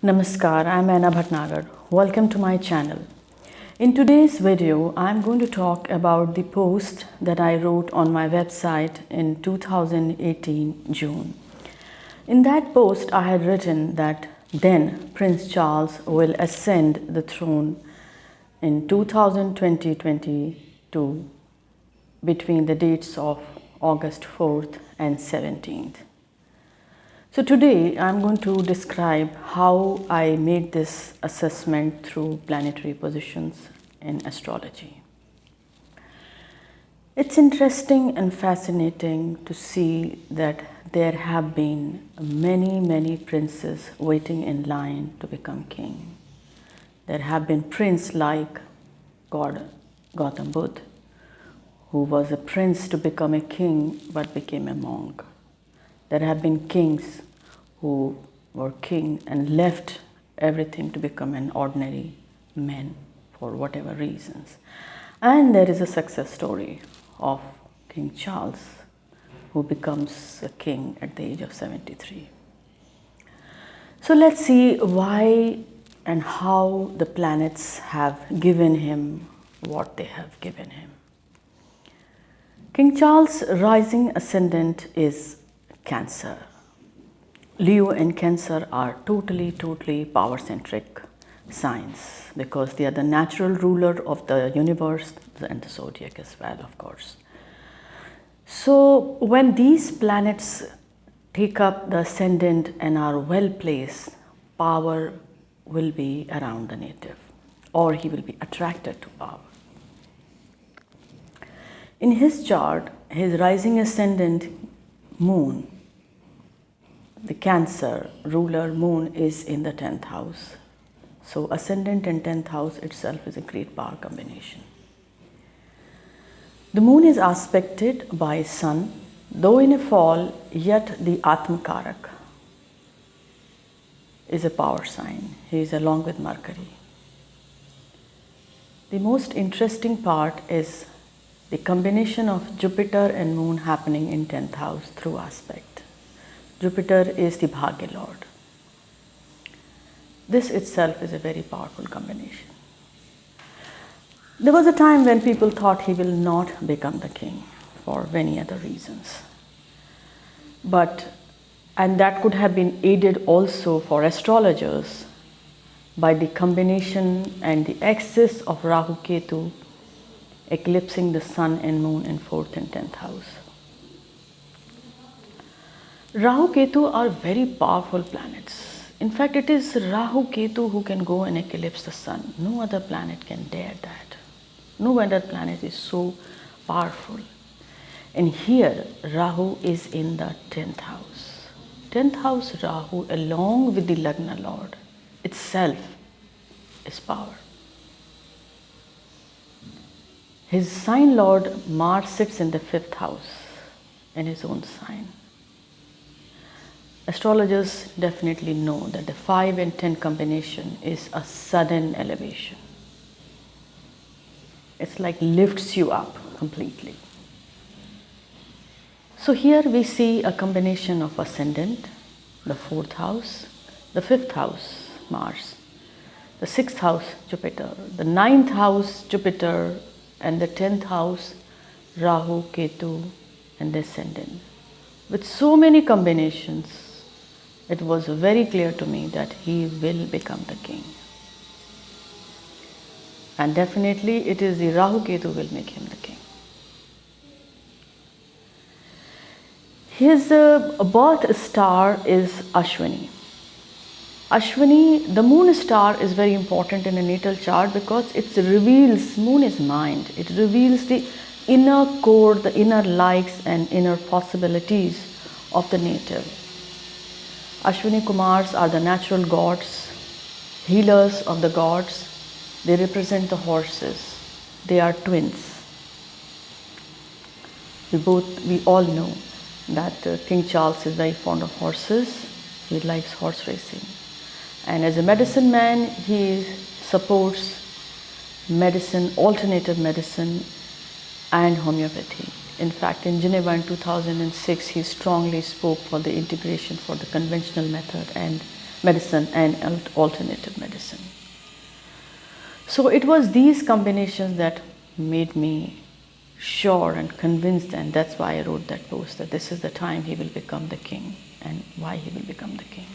Namaskar, I'm Maina Bhatnagar. Welcome to my channel. In today's video, I'm going to talk about the post that I wrote on my website in 2018 June. In that post, I had written that then Prince Charles will ascend the throne in 2020-22 between the dates of August 4th and 17th. So today I'm going to describe how I made this assessment through planetary positions in astrology. It's interesting and fascinating to see that there have been many princes waiting in line to become king. There have been princes like God Gautam Buddha, who was a prince to become a king but became a monk. There have been kings who were king and left everything to become an ordinary man for whatever reasons. And there is a success story of King Charles, who becomes a king at the age of 73. So let's see why and how the planets have given him what they have given him. King Charles' rising ascendant is Cancer. Leo and Cancer are totally power-centric signs because they are the natural ruler of the universe and the zodiac as well, of course. So when these planets take up the ascendant and are well placed, power will be around the native, or he will be attracted to power. In his chart, his rising ascendant moon, the Cancer ruler moon, is in the 10th house. So ascendant and 10th house itself is a great power combination. The moon is aspected by sun, though in a fall, yet the Atmakarak is a power sign. He is along with Mercury. The most interesting part is the combination of Jupiter and moon happening in 10th house through aspect. Jupiter is the Bhagya Lord. This itself is a very powerful combination. There was a time when people thought he will not become the king for many other reasons. And that could have been aided also for astrologers by the combination and the excess of Rahu Ketu eclipsing the sun and moon in 4th and 10th house. Rahu Ketu are very powerful planets. In fact, it is Rahu Ketu who can go and eclipse the sun. No other planet can dare that. No other planet is so powerful. And here, Rahu is in the 10th house. 10th house Rahu, along with the Lagna Lord itself, is power. His sign lord Mars sits in the 5th house in his own sign. Astrologers definitely know that the 5 and 10 combination is a sudden elevation. It's like lifts you up completely. So here we see a combination of ascendant, the 4th house, the 5th house, Mars, the 6th house, Jupiter, the 9th house, Jupiter, and the 10th house, Rahu, Ketu, and the ascendant. With so many combinations, it was very clear to me that he will become the king. And definitely it is the Rahu Ketu will make him the king. His birth star is Ashwini. Ashwini, the moon star, is very important in a natal chart because it reveals, moon is mind, it reveals the inner core, the inner likes and inner possibilities of the native. Ashwini Kumars are the natural gods, healers of the gods. They represent the horses. They are twins. We all know that King Charles is very fond of horses. He likes horse racing. And as a medicine man, he supports medicine, alternative medicine and homeopathy. In fact, in Geneva in 2006, he strongly spoke for the integration for the conventional method and medicine and alternative medicine. So it was these combinations that made me sure and convinced, and that's why I wrote that post, that this is the time he will become the king and why he will become the king.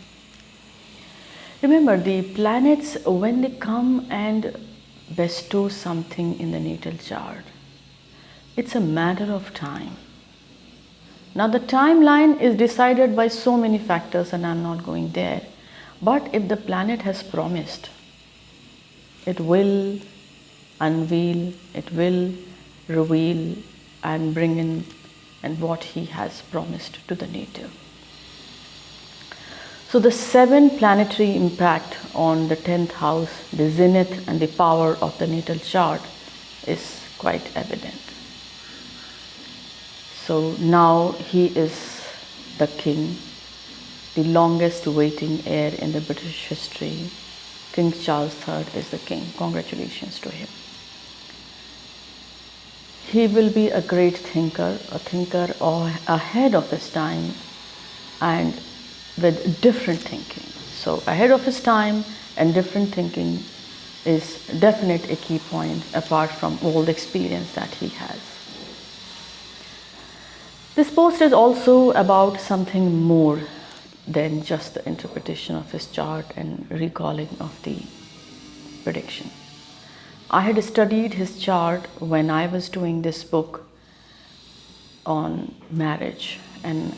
Remember, the planets, when they come and bestow something in the natal chart, it's a matter of time. Now the timeline is decided by so many factors and I'm not going there. But if the planet has promised, it will unveil, it will reveal and bring in and what he has promised to the native. So the 7 planetary impact on the 10th house, the zenith and the power of the natal chart is quite evident. So now he is the king, the longest waiting heir in the British history. King Charles III is the king. Congratulations to him. He will be a great thinker, a thinker ahead of his time and with different thinking. So ahead of his time and different thinking is definitely a key point apart from all the experience that he has. This post is also about something more than just the interpretation of his chart and recalling of the prediction. I had studied his chart when I was doing this book on marriage, and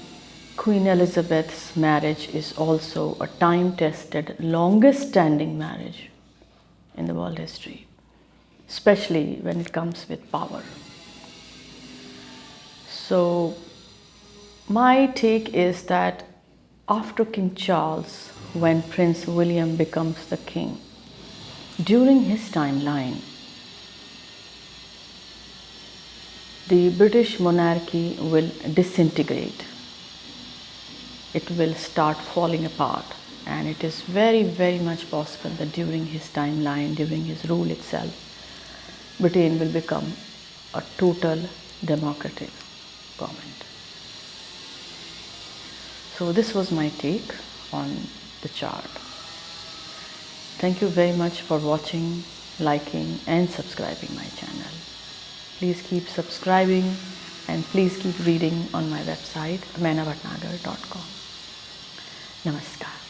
Queen Elizabeth's marriage is also a time-tested, longest-standing marriage in the world history, especially when it comes with power. So my take is that after King Charles, when Prince William becomes the king, during his timeline, the British monarchy will disintegrate. It will start falling apart, and it is very, very much possible that during his timeline, during his rule itself, Britain will become a total democratic government. So this was my take on the chart. Thank you very much for watching, liking and subscribing my channel. Please keep subscribing and please keep reading on my website mainabhatnagar.com. Namaskar.